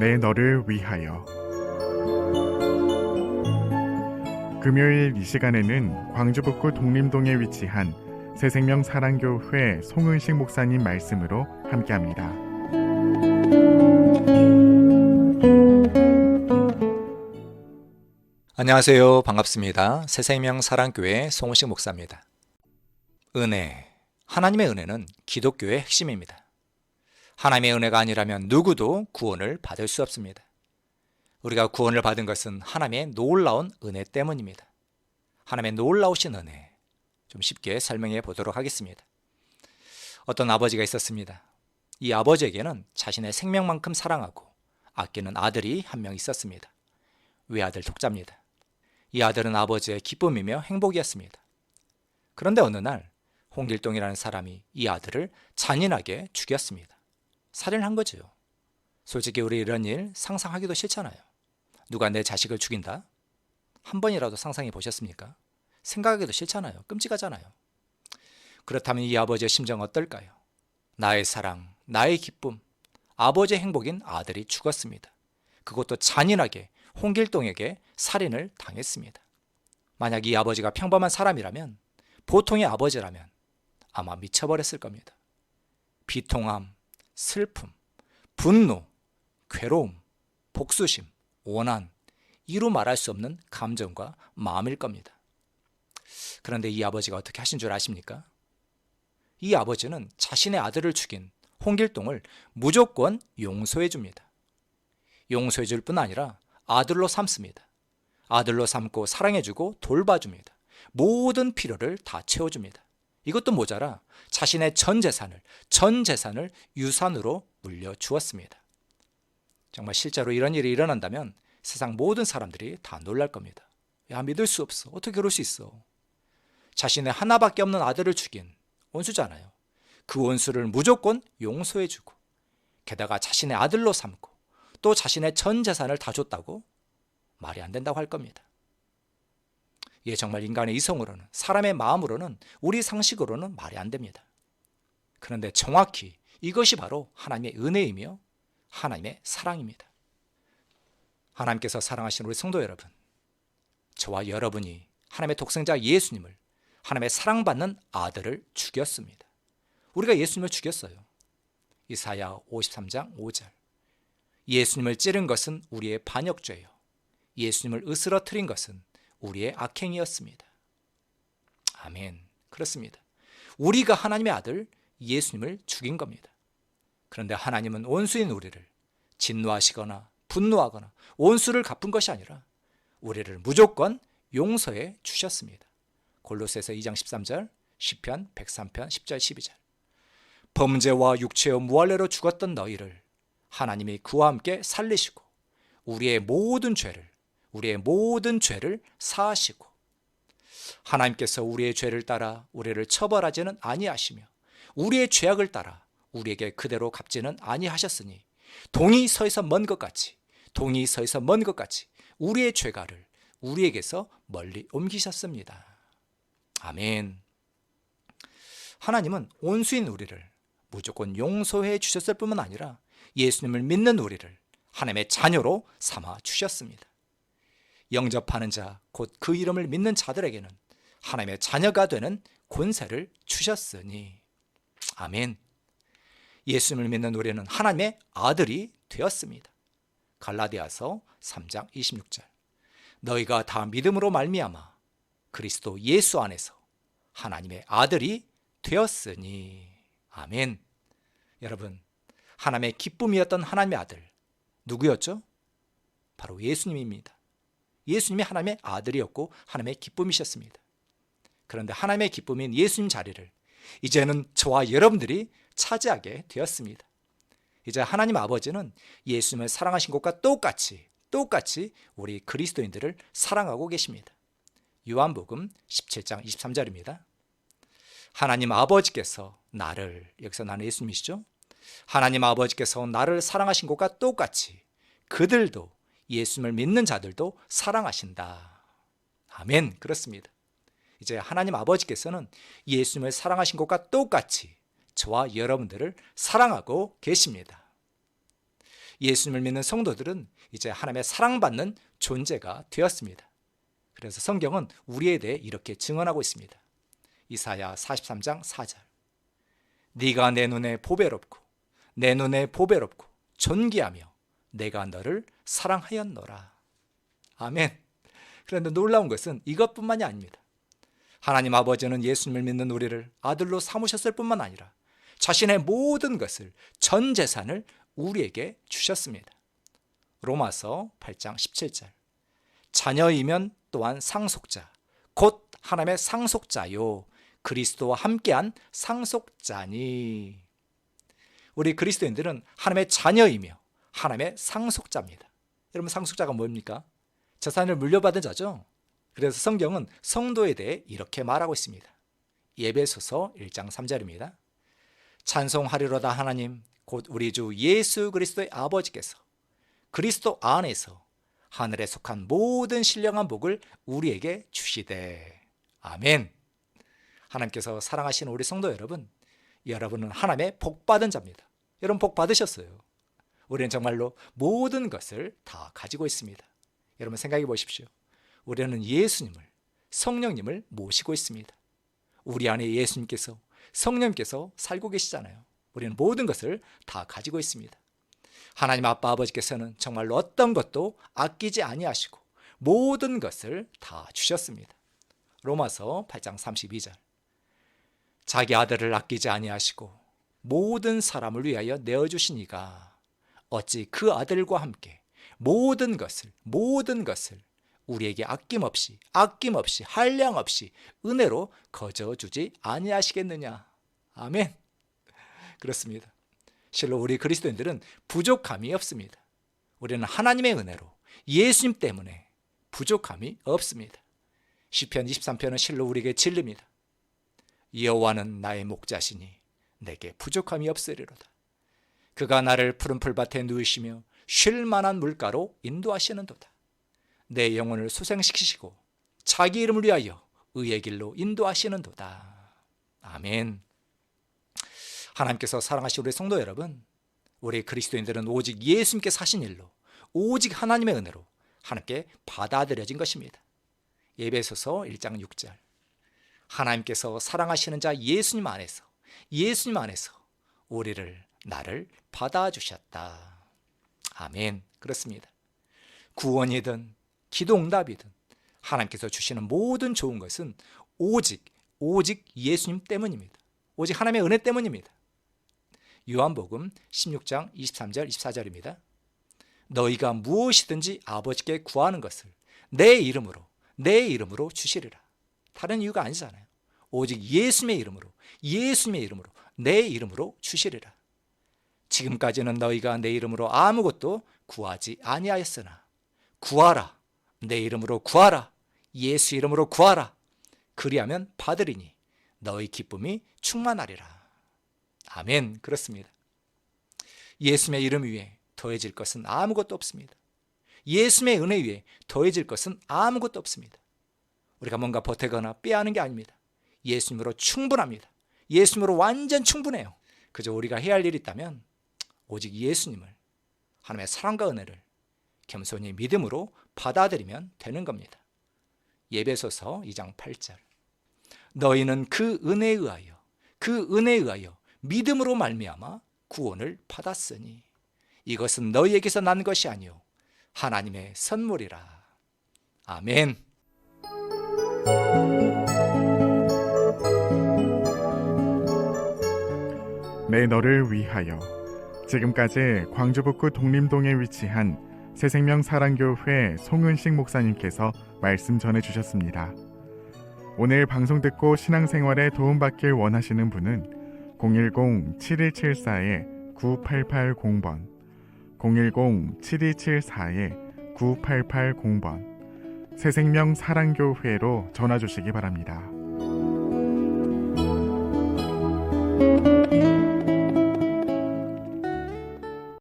나의 너를 위하여. 금요일 이 시간에는 광주북구 독림동에 위치한 새생명 사랑교회 송은식 목사님 말씀으로 함께합니다. 안녕하세요. 반갑습니다. 새생명 사랑교회 송은식 목사입니다. 은혜, 하나님의 은혜는 기독교의 핵심입니다. 하나님의 은혜가 아니라면 누구도 구원을 받을 수 없습니다. 우리가 구원을 받은 것은 하나님의 놀라운 은혜 때문입니다. 하나님의 놀라우신 은혜, 좀 쉽게 설명해 보도록 하겠습니다. 어떤 아버지가 있었습니다. 이 아버지에게는 자신의 생명만큼 사랑하고 아끼는 아들이 한 명 있었습니다. 외아들 독자입니다. 이 아들은 아버지의 기쁨이며 행복이었습니다. 그런데 어느 날 홍길동이라는 사람이 이 아들을 잔인하게 죽였습니다. 살인한 거죠. 솔직히 우리 이런 일 상상하기도 싫잖아요. 누가 내 자식을 죽인다? 한 번이라도 상상해 보셨습니까? 생각하기도 싫잖아요. 끔찍하잖아요. 그렇다면 이 아버지의 심정은 어떨까요? 나의 사랑, 나의 기쁨, 아버지의 행복인 아들이 죽었습니다. 그것도 잔인하게 홍길동에게 살인을 당했습니다. 만약 이 아버지가 평범한 사람이라면, 보통의 아버지라면 아마 미쳐버렸을 겁니다. 비통함, 슬픔, 분노, 괴로움, 복수심, 원한, 이루 말할 수 없는 감정과 마음일 겁니다. 그런데 이 아버지가 어떻게 하신 줄 아십니까? 이 아버지는 자신의 아들을 죽인 홍길동을 무조건 용서해 줍니다. 용서해 줄 뿐 아니라 아들로 삼습니다. 아들로 삼고 사랑해주고 돌봐줍니다. 모든 필요를 다 채워줍니다. 이것도 모자라 자신의 전 재산을 유산으로 물려주었습니다. 정말 실제로 이런 일이 일어난다면 세상 모든 사람들이 다 놀랄 겁니다. 야, 믿을 수 없어. 어떻게 그럴 수 있어? 자신의 하나밖에 없는 아들을 죽인 원수잖아요. 그 원수를 무조건 용서해주고 게다가 자신의 아들로 삼고 또 자신의 전 재산을 다 줬다고? 말이 안 된다고 할 겁니다. 예, 정말 인간의 이성으로는, 사람의 마음으로는, 우리 상식으로는 말이 안 됩니다. 그런데 정확히 이것이 바로 하나님의 은혜이며 하나님의 사랑입니다. 하나님께서 사랑하신 우리 성도 여러분, 저와 여러분이 하나님의 독생자 예수님을, 하나님의 사랑받는 아들을 죽였습니다. 우리가 예수님을 죽였어요. 이사야 53장 5절. 예수님을 찌른 것은 우리의 반역죄요, 예수님을 으스러뜨린 것은 우리의 악행이었습니다. 아멘. 그렇습니다. 우리가 하나님의 아들 예수님을 죽인 겁니다. 그런데 하나님은 원수인 우리를 진노하시거나 분노하거나 원수를 갚은 것이 아니라 우리를 무조건 용서해 주셨습니다. 골로새서 2장 13절, 시편 103편 10절 12절. 범죄와 육체의 무할례로 죽었던 너희를 하나님이 그와 함께 살리시고 우리의 모든 죄를 사하시고, 하나님께서 우리의 죄를 따라 우리를 처벌하지는 아니하시며 우리의 죄악을 따라 우리에게 그대로 갚지는 아니하셨으니 동이 서에서 먼 것 같이 우리의 죄가를 우리에게서 멀리 옮기셨습니다. 아멘. 하나님은 온수인 우리를 무조건 용서해 주셨을 뿐만 아니라 예수님을 믿는 우리를 하나님의 자녀로 삼아 주셨습니다. 영접하는 자, 곧 그 이름을 믿는 자들에게는 하나님의 자녀가 되는 권세를 주셨으니. 아멘. 예수님을 믿는 우리는 하나님의 아들이 되었습니다. 갈라디아서 3장 26절. 너희가 다 믿음으로 말미암아 그리스도 예수 안에서 하나님의 아들이 되었으니. 아멘. 여러분, 하나님의 기쁨이었던 하나님의 아들 누구였죠? 바로 예수님입니다. 예수님이 하나님의 아들이었고 하나님의 기쁨이셨습니다. 그런데 하나님의 기쁨인 예수님 자리를 이제는 저와 여러분들이 차지하게 되었습니다. 이제 하나님 아버지는 예수님을 사랑하신 것과 똑같이 우리 그리스도인들을 사랑하고 계십니다. 요한복음 17장 23절입니다. 하나님 아버지께서 나를, 여기서 나는 예수님이시죠? 하나님 아버지께서 나를 사랑하신 것과 똑같이 그들도, 예수님을 믿는 자들도 사랑하신다. 아멘. 그렇습니다. 이제 하나님 아버지께서는 예수님을 사랑하신 것과 똑같이 저와 여러분들을 사랑하고 계십니다. 예수님을 믿는 성도들은 이제 하나님의 사랑받는 존재가 되었습니다. 그래서 성경은 우리에 대해 이렇게 증언하고 있습니다. 이사야 43장 4절. 네가 내 눈에 보배롭고 내 눈에 보배롭고 존귀하며 내가 너를 사랑하였노라. 아멘. 그런데 놀라운 것은 이것뿐만이 아닙니다. 하나님 아버지는 예수님을 믿는 우리를 아들로 삼으셨을 뿐만 아니라 자신의 모든 것을, 전 재산을 우리에게 주셨습니다. 로마서 8장 17절. 자녀이면 또한 상속자, 곧 하나님의 상속자요 그리스도와 함께한 상속자니. 우리 그리스도인들은 하나님의 자녀이며 하나님의 상속자입니다. 여러분, 상속자가 뭡니까? 재산을 물려받은 자죠. 그래서 성경은 성도에 대해 이렇게 말하고 있습니다. 에베소서 1장 3절입니다. 찬송하리로다 하나님 곧 우리 주 예수 그리스도의 아버지께서 그리스도 안에서 하늘에 속한 모든 신령한 복을 우리에게 주시되. 아멘. 하나님께서 사랑하시는 우리 성도 여러분, 여러분은 하나님의 복받은 자입니다. 여러분 복 받으셨어요. 우리는 정말로 모든 것을 다 가지고 있습니다. 여러분 생각해 보십시오. 우리는 예수님을, 성령님을 모시고 있습니다. 우리 안에 예수님께서, 성령님께서 살고 계시잖아요. 우리는 모든 것을 다 가지고 있습니다. 하나님 아빠 아버지께서는 정말로 어떤 것도 아끼지 아니하시고 모든 것을 다 주셨습니다. 로마서 8장 32절. 자기 아들을 아끼지 아니하시고 모든 사람을 위하여 내어주시니가 어찌 그 아들과 함께 모든 것을 우리에게 아낌없이 한량없이 은혜로 거저주지 아니하시겠느냐. 아멘. 그렇습니다. 실로 우리 그리스도인들은 부족함이 없습니다. 우리는 하나님의 은혜로, 예수님 때문에 부족함이 없습니다. 시편 23편은 실로 우리에게 진리입니다. 여호와는 나의 목자시니 내게 부족함이 없으리로다. 그가 나를 푸른 풀밭에 누이시며 쉴 만한 물가로 인도하시는도다. 내 영혼을 소생시키시고 자기 이름을 위하여 의의 길로 인도하시는도다. 아멘. 하나님께서 사랑하시는 우리 성도 여러분, 우리 그리스도인들은 오직 예수님께 사신 일로, 오직 하나님의 은혜로 하나님께 받아들여진 것입니다. 에베소서 1장 6절. 하나님께서 사랑하시는 자 예수님 안에서 우리를, 나를 받아주셨다. 아멘. 그렇습니다. 구원이든 기도응답이든 하나님께서 주시는 모든 좋은 것은 오직 예수님 때문입니다. 오직 하나님의 은혜 때문입니다. 요한복음 16장 23절 24절입니다. 너희가 무엇이든지 아버지께 구하는 것을 내 이름으로 주시리라. 다른 이유가 아니잖아요. 오직 예수님의 이름으로 내 이름으로 주시리라. 지금까지는 너희가 내 이름으로 아무것도 구하지 아니하였으나 구하라. 내 이름으로 구하라. 예수 이름으로 구하라. 그리하면 받으리니 너희 기쁨이 충만하리라. 아멘. 그렇습니다. 예수님의 이름 위에 더해질 것은 아무것도 없습니다. 예수님의 은혜 위에 더해질 것은 아무것도 없습니다. 우리가 뭔가 보태거나 빼앗는 게 아닙니다. 예수님으로 충분합니다. 예수님으로 완전 충분해요. 그저 우리가 해야 할 일이 있다면 오직 예수님을, 하나님의 사랑과 은혜를 겸손히 믿음으로 받아들이면 되는 겁니다. 에베소서 2장 8절. 너희는 그 은혜에 의하여 믿음으로 말미암아 구원을 받았으니 이것은 너희에게서 난 것이 아니요 하나님의 선물이라. 아멘. 내 너를 위하여. 지금까지 광주북구 독림동에 위치한 새생명 사랑교회 송은식 목사님께서 말씀 전해주셨습니다. 오늘 방송 듣고 신앙생활에 도움받길 원하시는 분은 010-7174-9880번 010-7274-9880번 새생명 사랑교회로 전화주시기 바랍니다.